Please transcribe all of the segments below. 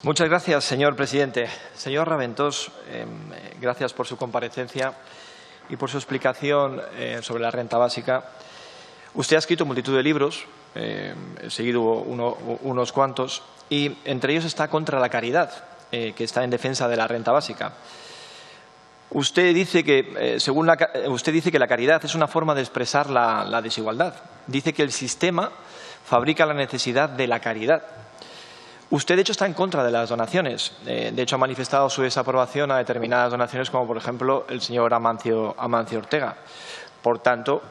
Muchas gracias, señor presidente. Señor Raventós, gracias por su comparecencia y por su explicación sobre la renta básica. Usted ha escrito multitud de libros, he seguido unos cuantos, y entre ellos está Contra la caridad, que está en defensa de la renta básica. Usted dice que la caridad es una forma de expresar la desigualdad. Dice que el sistema fabrica la necesidad de la caridad. Usted, de hecho, está en contra de las donaciones. De hecho, ha manifestado su desaprobación a determinadas donaciones, como, por ejemplo, el señor Amancio Ortega. Por tanto,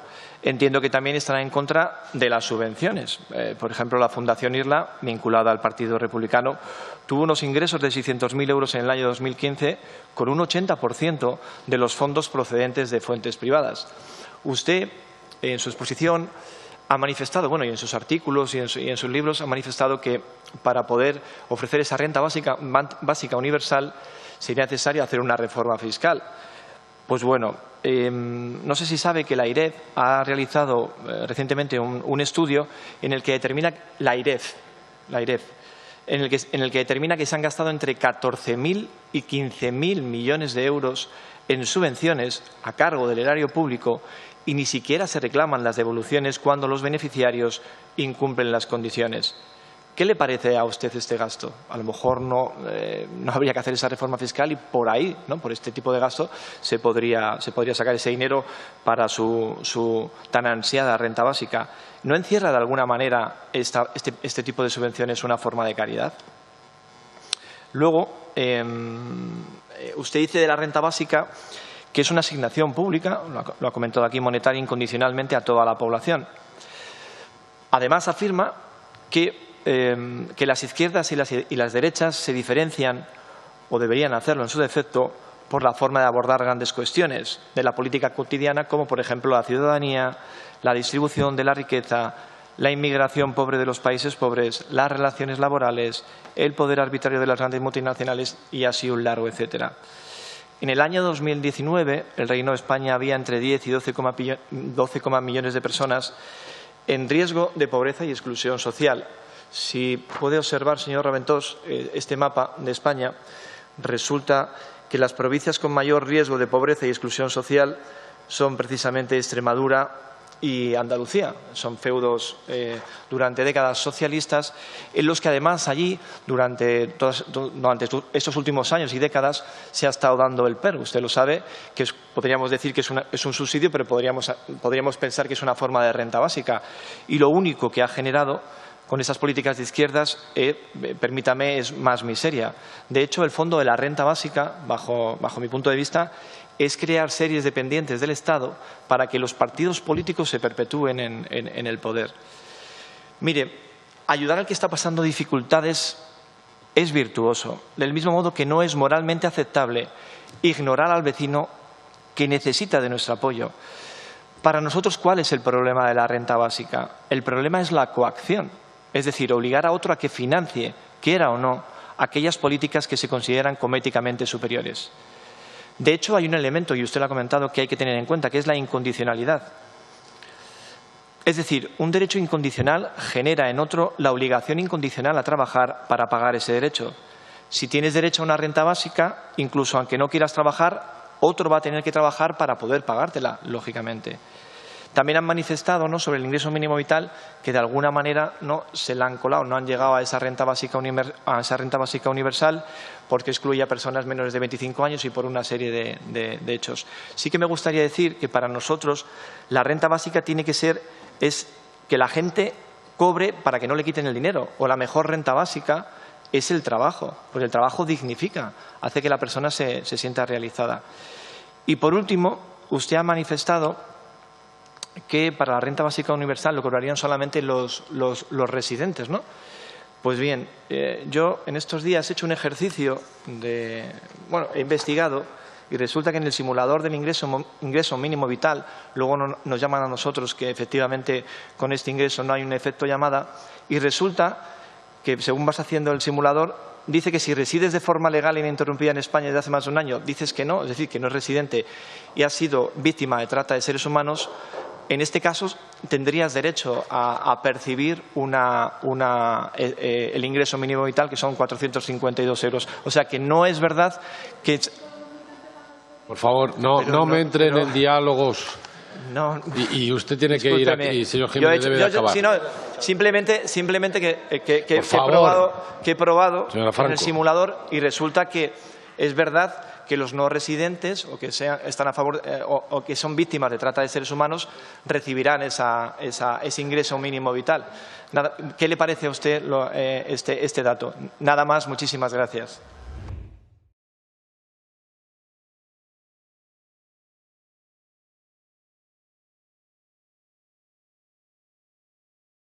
entiendo que también estará en contra de las subvenciones. Por ejemplo, la Fundación Irla, vinculada al Partido Republicano, tuvo unos ingresos de 600.000 euros en el año 2015 con un 80% de los fondos procedentes de fuentes privadas. Usted, en su exposición, ha manifestado, y en sus artículos y en sus libros, ha manifestado que para poder ofrecer esa renta básica universal sería necesario hacer una reforma fiscal. Pues bueno, no sé si sabe que la IREF ha realizado recientemente un estudio en el que determina en el que determina que se han gastado entre 14.000 y 15.000 millones de euros en subvenciones a cargo del erario público y ni siquiera se reclaman las devoluciones cuando los beneficiarios incumplen las condiciones. ¿Qué le parece a usted este gasto? A lo mejor no habría que hacer esa reforma fiscal y por ahí, por este tipo de gasto, se podría sacar ese dinero para su tan ansiada renta básica. ¿No encierra de alguna manera este tipo de subvenciones una forma de caridad? Luego, usted dice de la renta básica que es una asignación pública, lo ha comentado aquí, monetaria incondicionalmente a toda la población. Además, afirma que las izquierdas y las derechas se diferencian, o deberían hacerlo en su defecto, por la forma de abordar grandes cuestiones de la política cotidiana, como por ejemplo la ciudadanía, la distribución de la riqueza, la inmigración pobre de los países pobres, las relaciones laborales, el poder arbitrario de las grandes multinacionales y así un largo etcétera. En el año 2019, el Reino de España había entre 10 y 12 millones de personas en riesgo de pobreza y exclusión social. Si puede observar, señor Raventós, este mapa de España, resulta que las provincias con mayor riesgo de pobreza y exclusión social son precisamente Extremadura y Andalucía. Son feudos durante décadas socialistas en los que además allí durante estos últimos años y décadas se ha estado dando el PER. Usted lo sabe, que podríamos decir que es un subsidio, pero podríamos pensar que es una forma de renta básica. Y lo único que ha generado con esas políticas de izquierdas, permítame, es más miseria. De hecho, el fondo de la renta básica, bajo mi punto de vista, es crear series dependientes del Estado para que los partidos políticos se perpetúen en el poder. Mire, ayudar al que está pasando dificultades es virtuoso, del mismo modo que no es moralmente aceptable ignorar al vecino que necesita de nuestro apoyo. Para nosotros, ¿cuál es el problema de la renta básica? El problema es la coacción, es decir, obligar a otro a que financie, quiera o no, aquellas políticas que se consideran como éticamente superiores. De hecho, hay un elemento, y usted lo ha comentado, que hay que tener en cuenta, que es la incondicionalidad. Es decir, un derecho incondicional genera en otro la obligación incondicional a trabajar para pagar ese derecho. Si tienes derecho a una renta básica, incluso aunque no quieras trabajar, otro va a tener que trabajar para poder pagártela, lógicamente. También han manifestado sobre el ingreso mínimo vital que de alguna manera se la han colado, no han llegado a esa renta básica universal porque excluye a personas menores de 25 años y por una serie de hechos. Sí que me gustaría decir que para nosotros la renta básica tiene que ser que la gente cobre para que no le quiten el dinero, o la mejor renta básica es el trabajo, porque el trabajo dignifica, hace que la persona se sienta realizada. Y por último, usted ha manifestado que para la renta básica universal lo cobrarían solamente los residentes, ¿no? Pues bien, yo en estos días he hecho un ejercicio he investigado y resulta que en el simulador del ingreso mínimo vital, luego nos llaman a nosotros que efectivamente con este ingreso no hay un efecto llamada, y resulta que según vas haciendo el simulador, dice que si resides de forma legal e ininterrumpida en España desde hace más de un año, dices que no, es decir, que no es residente y has sido víctima de trata de seres humanos, en este caso tendrías derecho a percibir el ingreso mínimo vital, que son 452 euros. O sea que no es verdad que... Por favor, no me entren en diálogos. No, y usted tiene que ir aquí, señor Jiménez, debe de acabar. Simplemente que he probado en el simulador y resulta que es verdad que los no residentes o que están a favor o que son víctimas de trata de seres humanos recibirán ese ingreso mínimo vital. ¿Qué le parece a usted este dato? Nada más, muchísimas gracias.